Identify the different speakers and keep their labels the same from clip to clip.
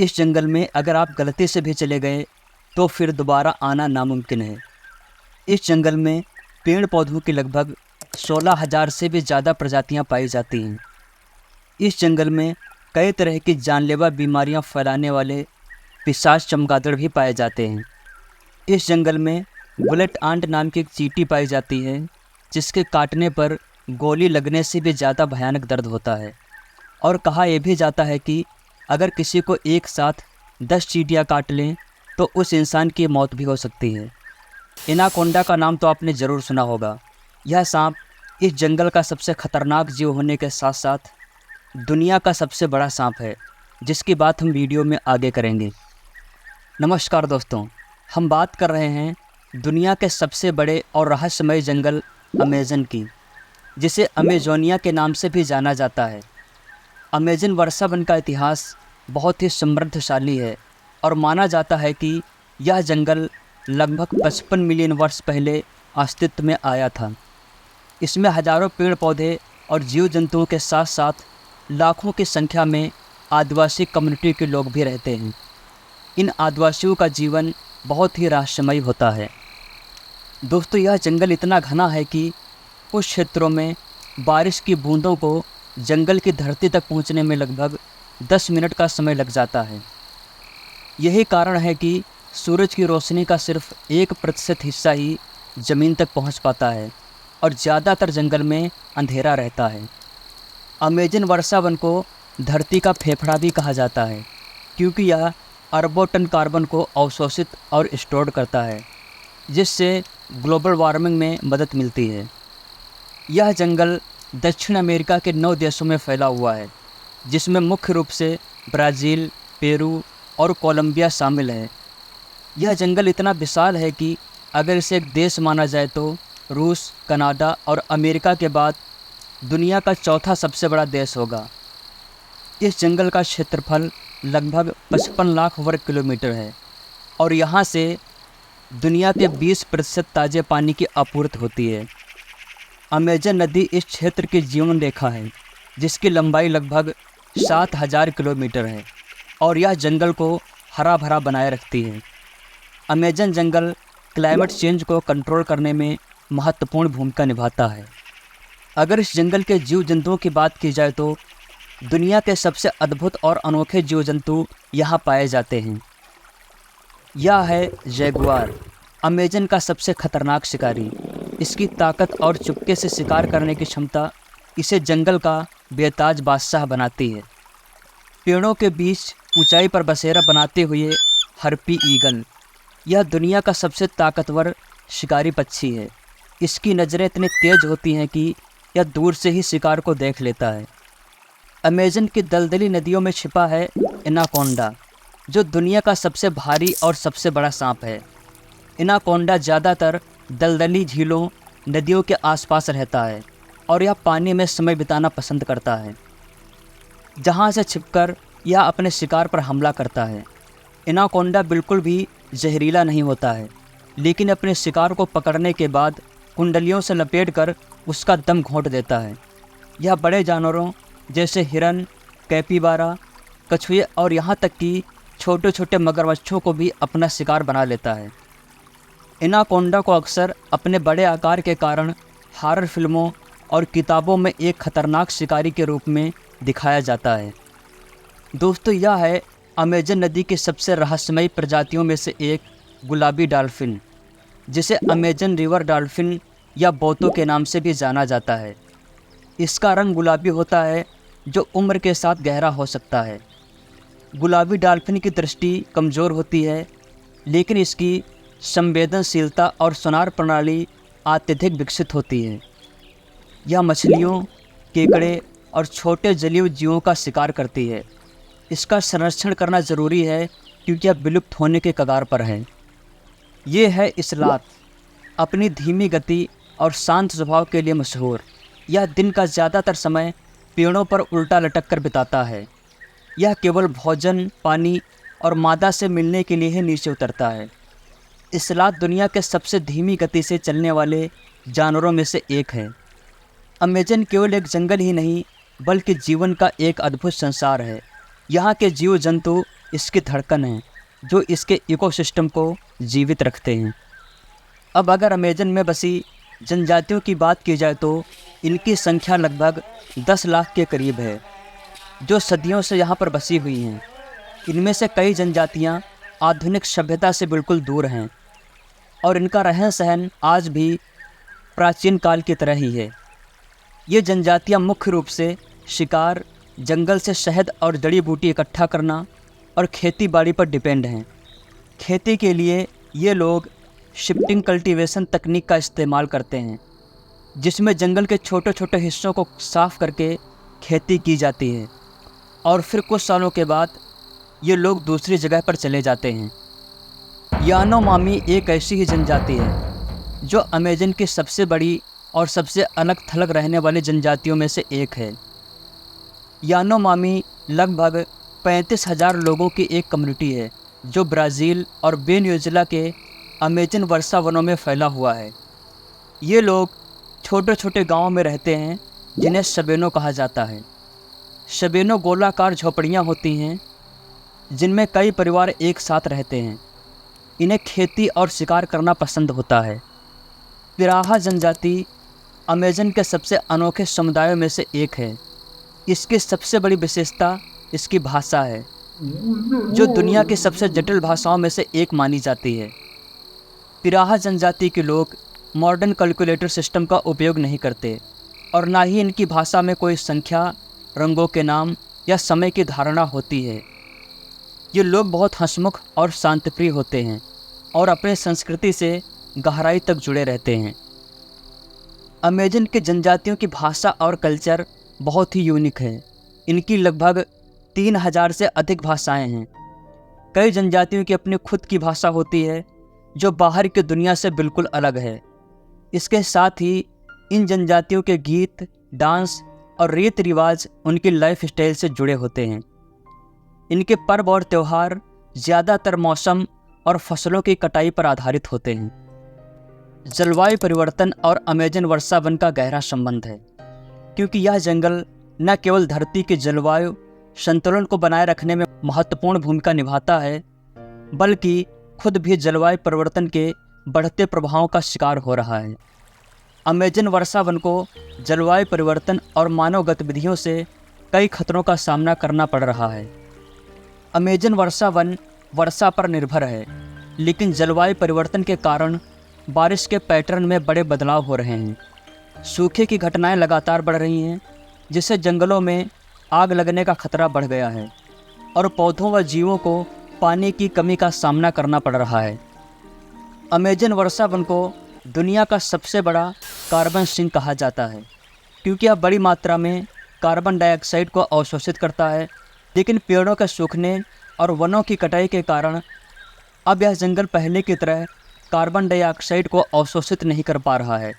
Speaker 1: इस जंगल में अगर आप गलती से भी चले गए तो फिर दोबारा आना नामुमकिन है। इस जंगल में पेड़ पौधों की लगभग 16,000 से भी ज़्यादा प्रजातियां पाई जाती हैं। इस जंगल में कई तरह की जानलेवा बीमारियां फैलाने वाले पिशाच चमगादड़ भी पाए जाते हैं। इस जंगल में बुलेट आंट नाम की एक चींटी पाई जाती है, जिसके काटने पर गोली लगने से भी ज़्यादा भयानक दर्द होता है। और कहा यह भी जाता है कि अगर किसी को एक साथ 10 चींटियाँ काट लें तो उस इंसान की मौत भी हो सकती है। एनाकोंडा का नाम तो आपने ज़रूर सुना होगा। यह सांप इस जंगल का सबसे खतरनाक जीव होने के साथ साथ दुनिया का सबसे बड़ा सांप है, जिसकी बात हम वीडियो में आगे करेंगे। नमस्कार दोस्तों, हम बात कर रहे हैं दुनिया के सबसे बड़े और रहस्यमय जंगल अमेज़न की, जिसे अमेजोनिया के नाम से भी जाना जाता है। अमेज़न वर्षा वन का इतिहास बहुत ही समृद्धशाली है और माना जाता है कि यह जंगल लगभग 55 मिलियन वर्ष पहले अस्तित्व में आया था। इसमें हजारों पेड़ पौधे और जीव जंतुओं के साथ साथ लाखों की संख्या में आदिवासी कम्युनिटी के लोग भी रहते हैं। इन आदिवासियों का जीवन बहुत ही रहस्यमय होता है। दोस्तों, यह जंगल इतना घना है कि कुछ क्षेत्रों में बारिश की बूंदों को जंगल की धरती तक पहुंचने में लगभग 10 मिनट का समय लग जाता है। यही कारण है कि सूरज की रोशनी का सिर्फ 1% हिस्सा ही ज़मीन तक पहुंच पाता है और ज़्यादातर जंगल में अंधेरा रहता है। अमेज़न वर्षा वन को धरती का फेफड़ा भी कहा जाता है, क्योंकि यह अरबों टन कार्बन को अवशोषित और स्टोर करता है, जिससे ग्लोबल वार्मिंग में मदद मिलती है। यह जंगल दक्षिण अमेरिका के 9 देशों में फैला हुआ है, जिसमें मुख्य रूप से ब्राज़ील, पेरू और कोलंबिया शामिल है। यह जंगल इतना विशाल है कि अगर इसे एक देश माना जाए तो रूस, कनाडा और अमेरिका के बाद दुनिया का चौथा सबसे बड़ा देश होगा। इस जंगल का क्षेत्रफल लगभग 55 लाख वर्ग किलोमीटर है और यहाँ से दुनिया के 20% ताज़े पानी की आपूर्ति होती है। अमेज़न नदी इस क्षेत्र की जीवन रेखा है, जिसकी लंबाई लगभग 7,000 किलोमीटर है और यह जंगल को हरा भरा बनाए रखती है। अमेज़न जंगल क्लाइमेट चेंज को कंट्रोल करने में महत्वपूर्ण भूमिका निभाता है। अगर इस जंगल के जीव जंतुओं की बात की जाए तो दुनिया के सबसे अद्भुत और अनोखे जीव जंतु यहाँ पाए जाते हैं। यह है जैगुआर, अमेज़न का सबसे खतरनाक शिकारी। इसकी ताकत और चुपके से शिकार करने की क्षमता इसे जंगल का बेताज बादशाह बनाती है। पेड़ों के बीच ऊंचाई पर बसेरा बनाते हुए हार्पी ईगल, यह दुनिया का सबसे ताकतवर शिकारी पक्षी है। इसकी नज़रें इतनी तेज होती हैं कि यह दूर से ही शिकार को देख लेता है। अमेज़न की दलदली नदियों में छिपा है एनाकोंडा, जो दुनिया का सबसे भारी और सबसे बड़ा सांप है। एनाकोंडा ज़्यादातर दलदली झीलों, नदियों के आसपास रहता है और यह पानी में समय बिताना पसंद करता है, जहाँ से छिपकर यह अपने शिकार पर हमला करता है। एनाकोंडा बिल्कुल भी जहरीला नहीं होता है, लेकिन अपने शिकार को पकड़ने के बाद कुंडलियों से लपेटकर उसका दम घोंट देता है। यह बड़े जानवरों जैसे हिरन, कैपिबारा, कछुए और यहाँ तक कि छोटे छोटे मगरमच्छों को भी अपना शिकार बना लेता है। एनाकोंडा को अक्सर अपने बड़े आकार के कारण हॉरर फिल्मों और किताबों में एक खतरनाक शिकारी के रूप में दिखाया जाता है। दोस्तों, यह है अमेज़न नदी की सबसे रहस्यमयी प्रजातियों में से एक गुलाबी डॉल्फिन, जिसे अमेज़न रिवर डॉल्फिन या बोतो के नाम से भी जाना जाता है। इसका रंग गुलाबी होता है, जो उम्र के साथ गहरा हो सकता है। गुलाबी डॉल्फिन की दृष्टि कमज़ोर होती है, लेकिन इसकी संवेदनशीलता और सोनार प्रणाली अत्यधिक विकसित होती है। यह मछलियों, केकड़े और छोटे जलीय जीवों का शिकार करती है। इसका संरक्षण करना ज़रूरी है क्योंकि यह विलुप्त होने के कगार पर है। ये है इस्लात, अपनी धीमी गति और शांत स्वभाव के लिए मशहूर। यह दिन का ज़्यादातर समय पेड़ों पर उल्टा लटक कर बिताता है। यह केवल भोजन, पानी और मादा से मिलने के लिए ही नीचे उतरता है। इस्लात दुनिया के सबसे धीमी गति से चलने वाले जानवरों में से एक है। अमेज़न केवल एक जंगल ही नहीं, बल्कि जीवन का एक अद्भुत संसार है। यहाँ के जीव जंतु इसकी धड़कन हैं जो इसके इकोसिस्टम को जीवित रखते हैं। अब अगर अमेज़न में बसी जनजातियों की बात की जाए तो इनकी संख्या लगभग 10 लाख के करीब है, जो सदियों से यहाँ पर बसी हुई हैं। इनमें से कई जनजातियाँ आधुनिक सभ्यता से बिल्कुल दूर हैं और इनका रहन सहन आज भी प्राचीन काल की तरह ही है। ये जनजातियाँ मुख्य रूप से शिकार, जंगल से शहद और जड़ी बूटी इकट्ठा करना और खेती बाड़ी पर डिपेंड हैं। खेती के लिए ये लोग शिफ्टिंग कल्टीवेशन तकनीक का इस्तेमाल करते हैं, जिसमें जंगल के छोटे छोटे हिस्सों को साफ करके खेती की जाती है और फिर कुछ सालों के बाद ये लोग दूसरी जगह पर चले जाते हैं। यानोमामी एक ऐसी ही जनजाति है जो अमेज़न की सबसे बड़ी और सबसे अलग थलग रहने वाली जनजातियों में से एक है। यानोमामी लगभग 35,000 लोगों की एक कम्युनिटी है जो ब्राज़ील और वेनेजुएला के अमेज़न वर्षा वनों में फैला हुआ है। ये लोग छोटे छोटे गांवों में रहते हैं जिन्हें शबेनो कहा जाता है। शबेनो गोलाकार झोपड़ियाँ होती हैं जिनमें कई परिवार एक साथ रहते हैं। इन्हें खेती और शिकार करना पसंद होता है। पिराहा जनजाति अमेज़न के सबसे अनोखे समुदायों में से एक है। इसकी सबसे बड़ी विशेषता इसकी भाषा है, जो दुनिया की सबसे जटिल भाषाओं में से एक मानी जाती है। पिराहा जनजाति के लोग मॉडर्न कैलकुलेटर सिस्टम का उपयोग नहीं करते और ना ही इनकी भाषा में कोई संख्या, रंगों के नाम या समय की धारणा होती है। ये लोग बहुत हंसमुख और शांतिप्रिय होते हैं और अपने संस्कृति से गहराई तक जुड़े रहते हैं। अमेज़न के जनजातियों की भाषा और कल्चर बहुत ही यूनिक है। इनकी लगभग 3,000 से अधिक भाषाएं हैं। कई जनजातियों की अपनी खुद की भाषा होती है जो बाहर की दुनिया से बिल्कुल अलग है। इसके साथ ही इन जनजातियों के गीत, डांस और रीति रिवाज उनकी लाइफ स्टाइल से जुड़े होते हैं। इनके पर्व और त्यौहार ज़्यादातर मौसम और फसलों की कटाई पर आधारित होते हैं। जलवायु परिवर्तन और अमेज़न वर्षा वन का गहरा संबंध है, क्योंकि यह जंगल न केवल धरती के जलवायु संतुलन को बनाए रखने में महत्वपूर्ण भूमिका निभाता है, बल्कि खुद भी जलवायु परिवर्तन के बढ़ते प्रभावों का शिकार हो रहा है। अमेज़न वर्षा वन को जलवायु परिवर्तन और मानव गतिविधियों से कई खतरों का सामना करना पड़ रहा है। अमेज़न वर्षा वन वर्षा पर निर्भर है, लेकिन जलवायु परिवर्तन के कारण बारिश के पैटर्न में बड़े बदलाव हो रहे हैं। सूखे की घटनाएं लगातार बढ़ रही हैं, जिससे जंगलों में आग लगने का खतरा बढ़ गया है और पौधों व जीवों को पानी की कमी का सामना करना पड़ रहा है। अमेज़न वर्षा वन को दुनिया का सबसे बड़ा कार्बन सिंक कहा जाता है, क्योंकि यह बड़ी मात्रा में कार्बन डाइऑक्साइड को अवशोषित करता है। लेकिन पेड़ों के सूखने और वनों की कटाई के कारण अब यह जंगल पहले की तरह कार्बन डाइऑक्साइड को अवशोषित नहीं कर पा रहा है,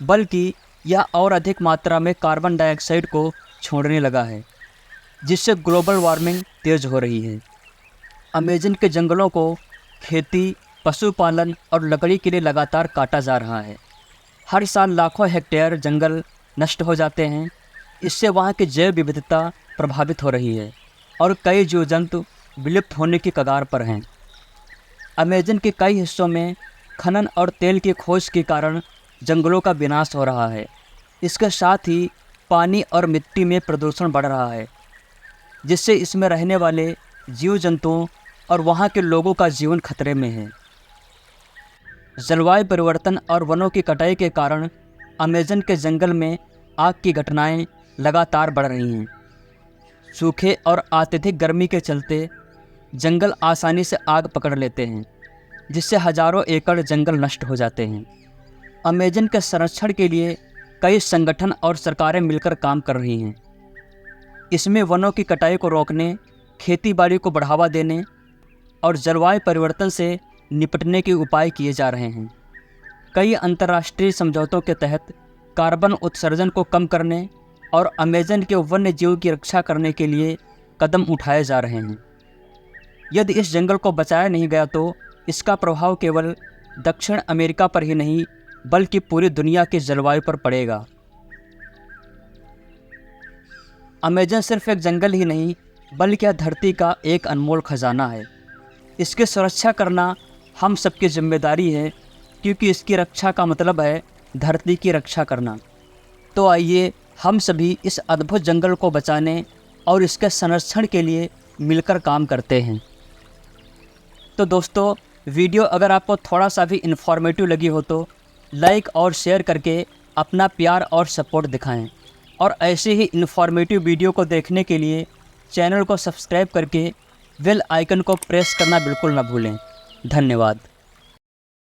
Speaker 1: बल्कि यह और अधिक मात्रा में कार्बन डाइऑक्साइड को छोड़ने लगा है, जिससे ग्लोबल वार्मिंग तेज़ हो रही है। अमेज़न के जंगलों को खेती, पशुपालन और लकड़ी के लिए लगातार काटा जा रहा है। हर साल लाखों हेक्टेयर जंगल नष्ट हो जाते हैं। इससे वहाँ की जैव विविधता प्रभावित हो रही है और कई जीव जंतु विलुप्त होने की कगार पर हैं। अमेज़न के कई हिस्सों में खनन और तेल की खोज के कारण जंगलों का विनाश हो रहा है। इसके साथ ही पानी और मिट्टी में प्रदूषण बढ़ रहा है, जिससे इसमें रहने वाले जीव जंतुओं और वहाँ के लोगों का जीवन खतरे में है। जलवायु परिवर्तन और वनों की कटाई के कारण अमेज़न के जंगल में आग की घटनाएं लगातार बढ़ रही हैं। सूखे और अत्यधिक गर्मी के चलते जंगल आसानी से आग पकड़ लेते हैं, जिससे हजारों एकड़ जंगल नष्ट हो जाते हैं। अमेज़न के संरक्षण के लिए कई संगठन और सरकारें मिलकर काम कर रही हैं। इसमें वनों की कटाई को रोकने, खेतीबाड़ी को बढ़ावा देने और जलवायु परिवर्तन से निपटने के उपाय किए जा रहे हैं। कई अंतर्राष्ट्रीय समझौतों के तहत कार्बन उत्सर्जन को कम करने और अमेज़न के वन्य जीव की रक्षा करने के लिए कदम उठाए जा रहे हैं। यदि इस जंगल को बचाया नहीं गया तो इसका प्रभाव केवल दक्षिण अमेरिका पर ही नहीं, बल्कि पूरी दुनिया की जलवायु पर पड़ेगा। अमेज़न सिर्फ एक जंगल ही नहीं, बल्कि यह धरती का एक अनमोल खजाना है। इसकी सुरक्षा करना हम सबकी जिम्मेदारी है, क्योंकि इसकी रक्षा का मतलब है धरती की रक्षा करना। तो आइए हम सभी इस अद्भुत जंगल को बचाने और इसके संरक्षण के लिए मिलकर काम करते हैं। तो दोस्तों, वीडियो अगर आपको थोड़ा सा भी इन्फॉर्मेटिव लगी हो तो लाइक और शेयर करके अपना प्यार और सपोर्ट दिखाएं, और ऐसे ही इन्फॉर्मेटिव वीडियो को देखने के लिए चैनल को सब्सक्राइब करके बेल आइकन को प्रेस करना बिल्कुल ना भूलें। धन्यवाद।